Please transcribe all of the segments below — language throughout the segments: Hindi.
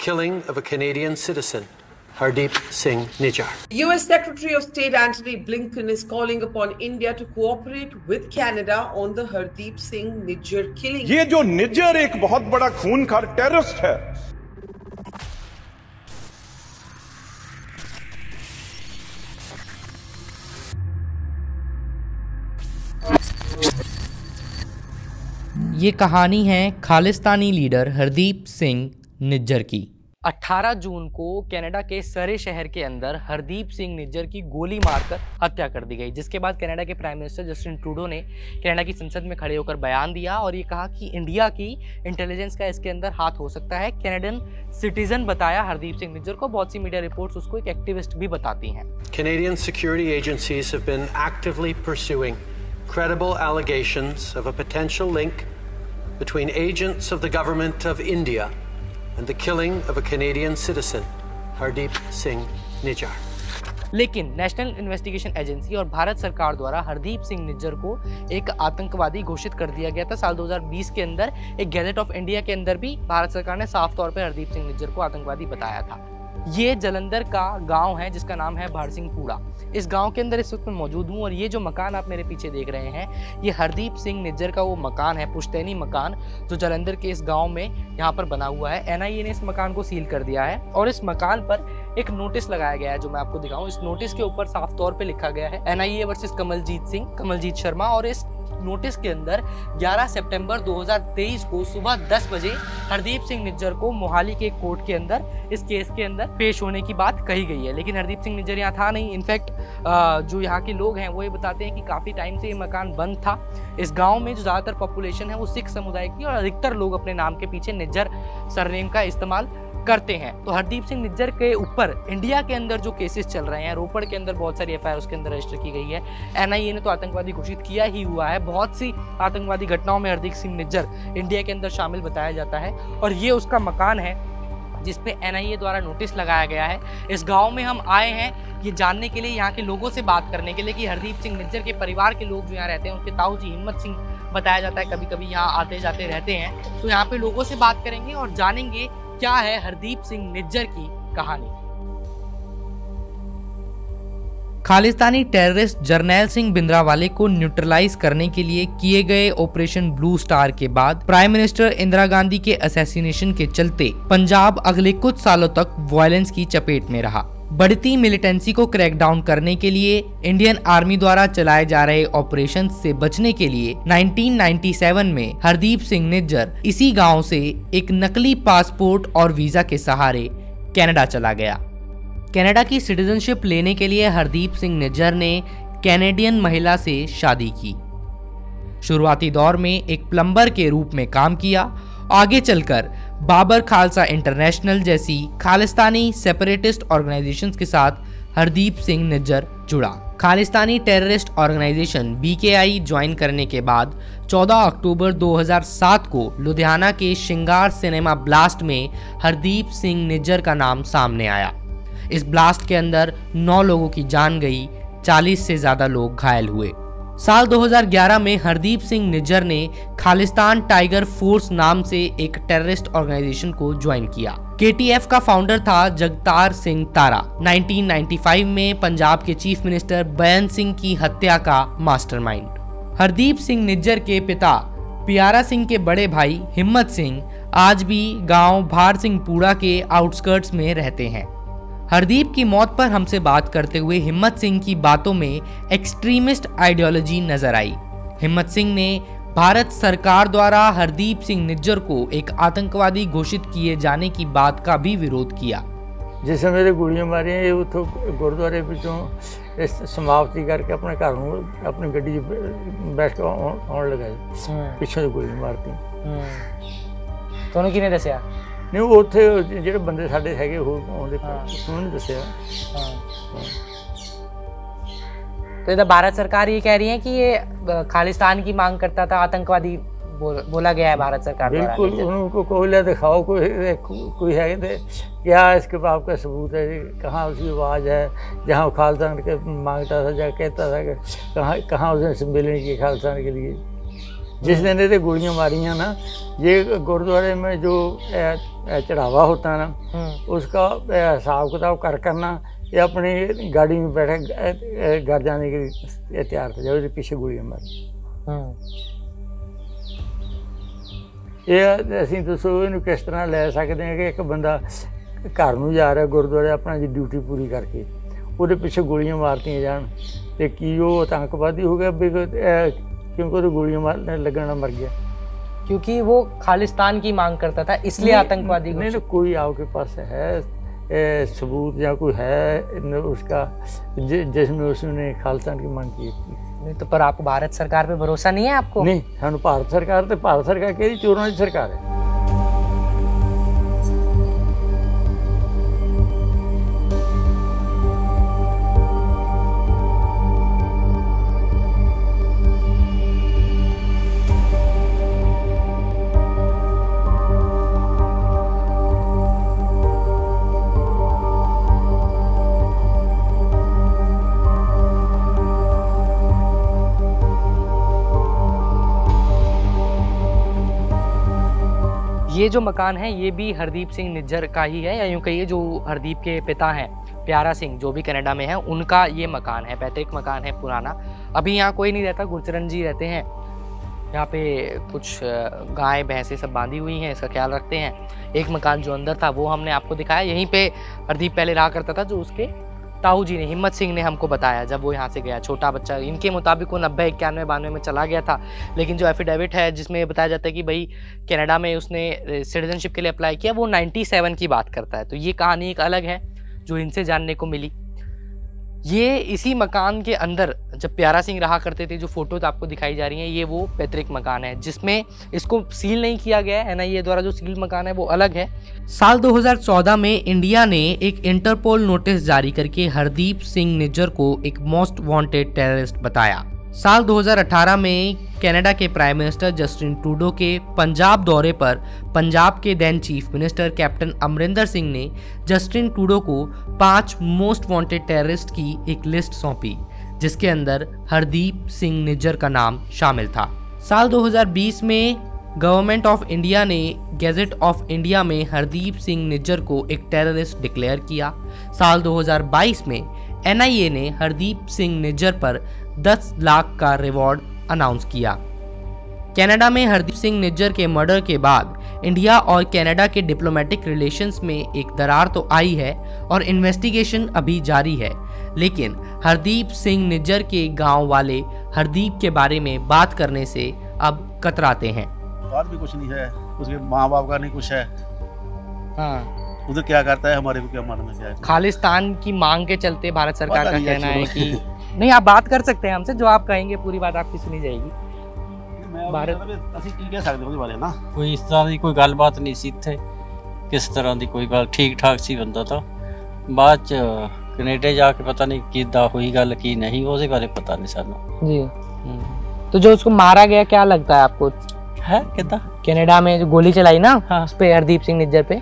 killing of a Canadian citizen, Hardeep Singh Nijjar. US Secretary of State Antony Blinken is calling upon India to cooperate with Canada on the Hardeep Singh Nijjar killing. ये जो निज्जर एक बहुत बड़ा खूनखार टेररिस्ट है। ये कहानी है खालिस्तानी लीडर हरदीप सिंह निज्जर की। 18 जून को कनाडा के सरे शहर के अंदर हरदीप सिंह निज्जर की गोली मारकर हत्या कर दी गई, जिसके बाद कनाडा के प्राइम मिनिस्टर जस्टिन ट्रूडो ने कनाडा की संसद में खड़े होकर बयान दिया और ये कहा कि इंडिया की इंटेलिजेंस का इसके अंदर हाथ हो सकता है। कैनेडियन सिटीजन बताया हरदीप सिंह निज्जर को, बहुत सी मीडिया रिपोर्ट्स उसको एक एक्टिविस्ट भी बताती हैं। Canadian security agencies have been actively pursuing credible allegations of a potential link between agents of the government of India and the killing of a Canadian citizen, Hardeep Singh Nijjar. लेकिन नेशनल इन्वेस्टिगेशन एजेंसी और भारत सरकार द्वारा हरदीप सिंह निज्जर को एक आतंकवादी घोषित कर दिया गया था। साल 2020 के अंदर एक गैजेट ऑफ इंडिया के अंदर भी भारत सरकार ने साफ तौर पर हरदीप सिंह निज्जर को आतंकवादी बताया था। ये जलंधर का गांव है जिसका नाम है भारसिंहपुरा। इस गांव के अंदर इस वक्त मैं मौजूद हूं और ये जो मकान आप मेरे पीछे देख रहे हैं, ये हरदीप सिंह निज्जर का वो मकान है, पुश्तैनी मकान, जो जलंधर के इस गांव में यहाँ पर बना हुआ है। एनआईए ने इस मकान को सील कर दिया है और इस मकान पर एक नोटिस लगाया गया है जो मैं आपको दिखाऊं। इस नोटिस के ऊपर साफ तौर पे लिखा गया है एनआईए वर्सेस कमलजीत शर्मा और इस नोटिस के अंदर 11 सितंबर 2023 को सुबह 10 बजे हरदीप सिंह निज्जर को मोहाली के कोर्ट के अंदर इस केस के अंदर पेश होने की बात कही गई है। लेकिन हरदीप सिंह निज्जर यहाँ था नहीं। इनफैक्ट जो यहाँ के लोग हैं वो ये बताते हैं कि काफ़ी टाइम से ये मकान बंद था। इस गांव में जो ज़्यादातर पॉपुलेशन है वो सिख समुदाय की और अधिकतर लोग अपने नाम के पीछे निज्जर सरनेम का इस्तेमाल करते हैं। तो हरदीप सिंह निज्जर के ऊपर इंडिया के अंदर जो केसेस चल रहे हैं, रोपड़ के अंदर बहुत सारी एफआईआर उसके अंदर रजिस्टर की गई है। एनआईए ने तो आतंकवादी घोषित किया ही हुआ है। बहुत सी आतंकवादी घटनाओं में हरदीप सिंह निज्जर इंडिया के अंदर शामिल बताया जाता है और ये उसका मकान है जिसपे एनआईए द्वारा नोटिस लगाया गया है। इस गांव में हम आए हैं ये जानने के लिए, यहाँ के लोगों से बात करने के लिए कि हरदीप सिंह निज्जर के परिवार के लोग जो यहाँ रहते हैं, उनके ताऊ जी हिम्मत सिंह बताया जाता है कभी कभी यहाँ आते जाते रहते हैं। तो यहाँ पे लोगों से बात करेंगे और जानेंगे क्या है हरदीप सिंह निज्जर की कहानी। खालिस्तानी टेररिस्ट जरनैल सिंह भिंद्रावाले को न्यूट्रलाइज करने के लिए किए गए ऑपरेशन ब्लू स्टार के बाद प्राइम मिनिस्टर इंदिरा गांधी के असैसिनेशन के चलते पंजाब अगले कुछ सालों तक वायलेंस की चपेट में रहा। बढ़ती मिलिटेंसी को क्रैकडाउन करने के लिए इंडियन आर्मी द्वारा चलाए जा रहे ऑपरेशन से बचने के लिए 1997 में हरदीप सिंह निज्जर इसी गांव से एक नकली पासपोर्ट और वीजा के सहारे कनाडा चला गया। कनाडा की सिटीजनशिप लेने के लिए हरदीप सिंह निज्जर ने कैनेडियन महिला से शादी की। शुरुआती दौर में एक प्लम्बर के रूप में काम किया। आगे चलकर बाबर खालसा इंटरनेशनल जैसी खालिस्तानी सेपरेटिस्ट ऑर्गेनाइजेशंस के साथ हरदीप सिंह निज्जर जुड़ा। Khalistani terrorist organisation BKI join करने के बाद 14 अक्टूबर 2007 को लुधियाना के श्रृंगार सिनेमा ब्लास्ट में हरदीप सिंह निज्जर का नाम सामने आया। इस ब्लास्ट के अंदर 9 लोगों की जान गई, 40 से ज्यादा लोग घायल हुए। साल 2011 में हरदीप सिंह निज्जर ने खालिस्तान टाइगर फोर्स नाम से एक टेररिस्ट ऑर्गेनाइजेशन को ज्वाइन किया। KTF का फाउंडर था जगतार सिंह तारा। 1995 में पंजाब के चीफ मिनिस्टर बेअंत सिंह की हत्या का मास्टरमाइंड। हरदीप सिंह निज्जर के पिता प्यारा सिंह के बड़े भाई हिम्मत सिंह आज भी गांव भारसिंहपुरा के आउटस्कर्ट्स में रहते हैं। हरदीप की मौत पर हमसे बात करते हुए हिम्मत सिंह की बातों में एक्सट्रीमिस्ट आइडियोलॉजी नजर आई। हिम्मत सिंह ने भारत सरकार द्वारा हरदीप सिंह निज्जर को एक आतंकवादी घोषित किए जाने की बात का भी विरोध किया। जिस मेरे गोलियां मारियां उतो गुरुद्वारे पिछों समाप्ति करके अपने घर में अपनी गड्डी बैठ के आने लगा, पिछों गोलियां मारती। तो उन्हें किने दसिया? नहीं, वो उत्थे ਜਿਹੜੇ ਬੰਦੇ ਸਾਡੇ ਹੈਗੇ ਉਹ ਆਉਂਦੇ ਉਹਨਾਂ ਨੇ ਦੱਸਿਆ। तो इधर भारत सरकार ये कह रही है कि ये खालिस्तान की मांग करता था, आतंकवादी बोला गया है भारत सरकार द्वारा। बिल्कुल, उनको कोयला दिखाओ, कोई है क्या इसके बाप का सबूत है, कहाँ उसकी आवाज़ है जहाँ खालिस्तान के मांगता था, जहाँ कहता था कि कहाँ उसने सम्मेलन किया खालिस्तान के लिए। जिस दिन ये गोलियां मारियां ना, ये गुरुद्वारे में जो चढ़ावा होता है ना, उसका हिसाब किताब करना, ये अपनी गाड़ी में बैठे घर जाने के लिए तैयार थे जब पीछे गोलियां मारी। ये असीं दसो इहनूं किस तरह लै सकते हैं कि एक बंदा घर नूं जा रहा गुरुद्वारे अपना जी ड्यूटी पूरी करके, ਉਹਦੇ ਪਿੱਛੇ ਗੋਲੀਆਂ ਮਾਰਤੀਆਂ ਜਾਣ ਤੇ ਕੀ ਉਹ आतंकवादी हो गया क्योंकि वो गोलियां मारने लगन मर गया? क्योंकि वो खालिस्तान की मांग करता था इसलिए आतंकवादी। नहीं, कोई आपके पास है सबूत या कोई है उसका जिसमें उसने खालिस्तान की मांग की थी? नहीं तो पर आपको भारत सरकार पे भरोसा नहीं है? आपको नहीं, हम भारत सरकार कह चोरों की सरकार है। ये जो मकान है ये भी हरदीप सिंह निज्जर का ही है, या यूँ कहिए जो हरदीप के पिता हैं प्यारा सिंह जो भी कनाडा में है, उनका ये मकान है, पैतृक मकान है पुराना। अभी यहाँ कोई नहीं रहता, गुरचरण जी रहते हैं यहाँ पे। कुछ गाय भैंसें सब बांधी हुई हैं, इसका ख्याल रखते हैं। एक मकान जो अंदर था वो हमने आपको दिखाया, यहीं पे हरदीप पहले रहा करता था, जो उसके ताऊ जी ने, हिम्मत सिंह ने हमको बताया जब वो यहाँ से गया, छोटा बच्चा। इनके मुताबिक वो 90, 91, 92 में चला गया था, लेकिन जो एफिडेविट है जिसमें बताया जाता है कि भाई कनाडा में उसने सिटीजनशिप के लिए अप्लाई किया, वो 97 की बात करता है। तो ये कहानी एक अलग है जो इनसे जानने को मिली। ये इसी मकान के अंदर जब प्यारा सिंह रहा करते थे, जो फोटोज आपको दिखाई जा रही हैं, ये वो पैतृक मकान है जिसमें इसको सील नहीं किया गया है। एनआईए द्वारा जो सील मकान है वो अलग है। साल 2014 में इंडिया ने एक इंटरपोल नोटिस जारी करके हरदीप सिंह निज्जर को एक मोस्ट वांटेड टेररिस्ट बताया। साल 2018 में कनाडा के प्राइम मिनिस्टर जस्टिन ट्रूडो के पंजाब दौरे पर पंजाब के then chief minister captain Amarinder Singh ने जस्टिन ट्रूडो को 5 मोस्ट वांटेड टेररिस्ट की एक लिस्ट सौंपी, जिसके अंदर हरदीप सिंह निज्जर का नाम शामिल था। साल 2020 में गवर्नमेंट ऑफ इंडिया ने गैजेट ऑफ इंडिया में हरदीप सिंह निज्जर को एक टेररिस्ट डिक्लेयर किया। साल 2022 में एनआईए ने हरदीप सिंह निज्जर पर 10 लाख का रिवॉर्ड अनाउंस किया। कनाडा में हरदीप सिंह निज्जर के मर्डर के बाद इंडिया और कनाडा के डिप्लोमेटिक रिलेशंस में एक दरार तो आई है और इन्वेस्टिगेशन अभी जारी है, लेकिन हरदीप सिंह निज्जर के गांव वाले हरदीप के बारे में बात करने से अब कतराते हैं। बात भी कुछ नहीं है, उसके माँ बाप का नहीं कुछ है। हाँ, उधर क्या करता है हमारे को क्या मालूम है क्या है। खालिस्तान की मांग के चलते भारत सरकार का कहना है कि नहीं, आप बात कर सकते हैं हमसे, जो आप कहेंगे पूरी बात आपकी सुनी जाएगी। कोई इस तरह की कोई गलबात नहीं सी इत्थे, किस तरह की कोई गल, ठीक ठाक सी बंदा था। बाद च कनेडा जाके पता नहीं किदा हुई गल की नहीं, उसके बारे पता नहीं सानू जी। तो जो उसको मारा गया क्या लगता है आपको? है किदा कनाडा में जो गोली चलाई ना, हाँ, उस पे हरदीप सिंह निज्जर पे,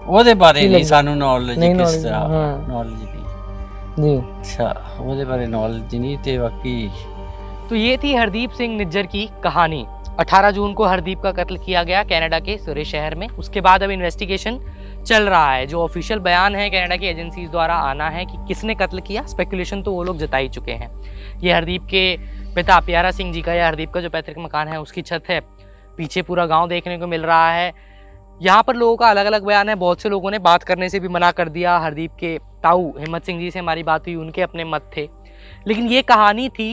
ਉਹਦੇ ਬਾਰੇ ਨਹੀਂ ਸਾਨੂੰ ਨੌਲੇਜ, ਕਿਸ ਤਰ੍ਹਾਂ हाँ। नॉलेज नहीं जी। अच्छा, ਉਹਦੇ ਬਾਰੇ नॉलेज नहीं थे बाकी। तो ये थी हरदीप सिंह निज्जर की कहानी। 18 जून को हरदीप का कत्ल किया गया कनाडा के सुरे शहर में। उसके बाद अब इन्वेस्टिगेशन चल रहा है। जो ऑफिशियल बयान है कनाडा की एजेंसीज द्वारा आना है कि किसने कत्ल किया, स्पेकुलेशन तो वो लोग जता ही चुके हैं। ये हरदीप के पिता प्यारा सिंह जी का, या हरदीप का जो पैतृक मकान है उसकी छत है, पीछे पूरा गाँव देखने को मिल रहा है। यहाँ पर लोगों का अलग अलग बयान है, बहुत से लोगों ने बात करने से भी मना कर दिया। हरदीप के ताऊ हिम्मत सिंह जी से हमारी बात हुई, उनके अपने मत थे। लेकिन ये कहानी थी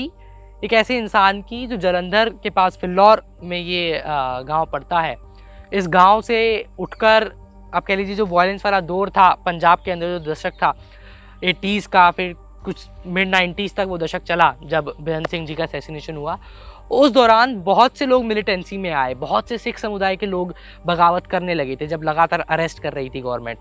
एक ऐसे इंसान की जो जलंधर के पास फिल्लौर में ये गांव पड़ता है। इस गांव से उठकर आप कह लीजिए जो वायलेंस वाला दौर था पंजाब के अंदर, जो दशक था 80s का, फिर कुछ मिड 90s तक वो दशक चला जब बेअंत सिंह जी का असैसिनेशन हुआ। उस दौरान बहुत से लोग मिलिटेंसी में आए, बहुत से सिख समुदाय के लोग बगावत करने लगे थे जब लगातार अरेस्ट कर रही थी गवर्नमेंट।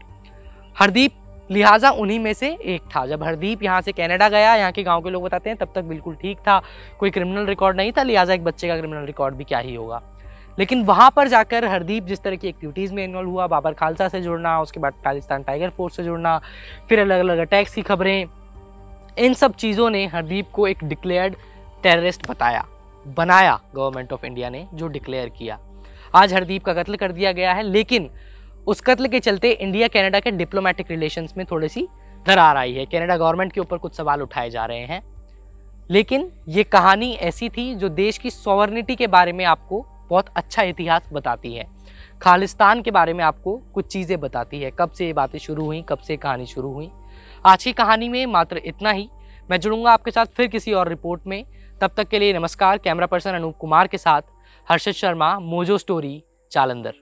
हरदीप लिहाजा उन्हीं में से एक था। जब हरदीप यहाँ से कनाडा गया, यहाँ के गांव के लोग बताते हैं तब तक बिल्कुल ठीक था, कोई क्रिमिनल रिकॉर्ड नहीं था, लिहाजा एक बच्चे का क्रिमिनल रिकॉर्ड भी क्या ही होगा। लेकिन वहाँ पर जाकर हरदीप जिस तरह की एक्टिविटीज़ में इन्वॉल्व हुआ, बाबर खालसा से जुड़ना, उसके बाद खालिस्तान टाइगर फोर्स से जुड़ना, फिर अलग अलग अटैक्स की खबरें, इन सब चीज़ों ने हरदीप को एक डिक्लेयर्ड टेररिस्ट बताया। बनाया गवर्नमेंट ऑफ इंडिया ने, जो डिक्लेयर किया। आज हरदीप का कत्ल कर दिया गया है, लेकिन उस कत्ल के चलते इंडिया कनाडा के डिप्लोमेटिक रिलेशंस में थोड़ी सी दरार आई है। कनाडा गवर्नमेंट के ऊपर कुछ सवाल उठाए जा रहे हैं, लेकिन ये कहानी ऐसी थी जो देश की सॉवरेनिटी के बारे में आपको बहुत अच्छा इतिहास बताती है, खालिस्तान के बारे में आपको कुछ चीज़ें बताती है, कब से ये बातें शुरू हुई, कब से कहानी शुरू हुई। आज की कहानी में मात्र इतना ही। मैं जुड़ूंगा आपके साथ फिर किसी और रिपोर्ट में। तब तक के लिए नमस्कार। कैमरा पर्सन अनूप कुमार के साथ हर्षद शर्मा, मोजो स्टोरी, जालंधर।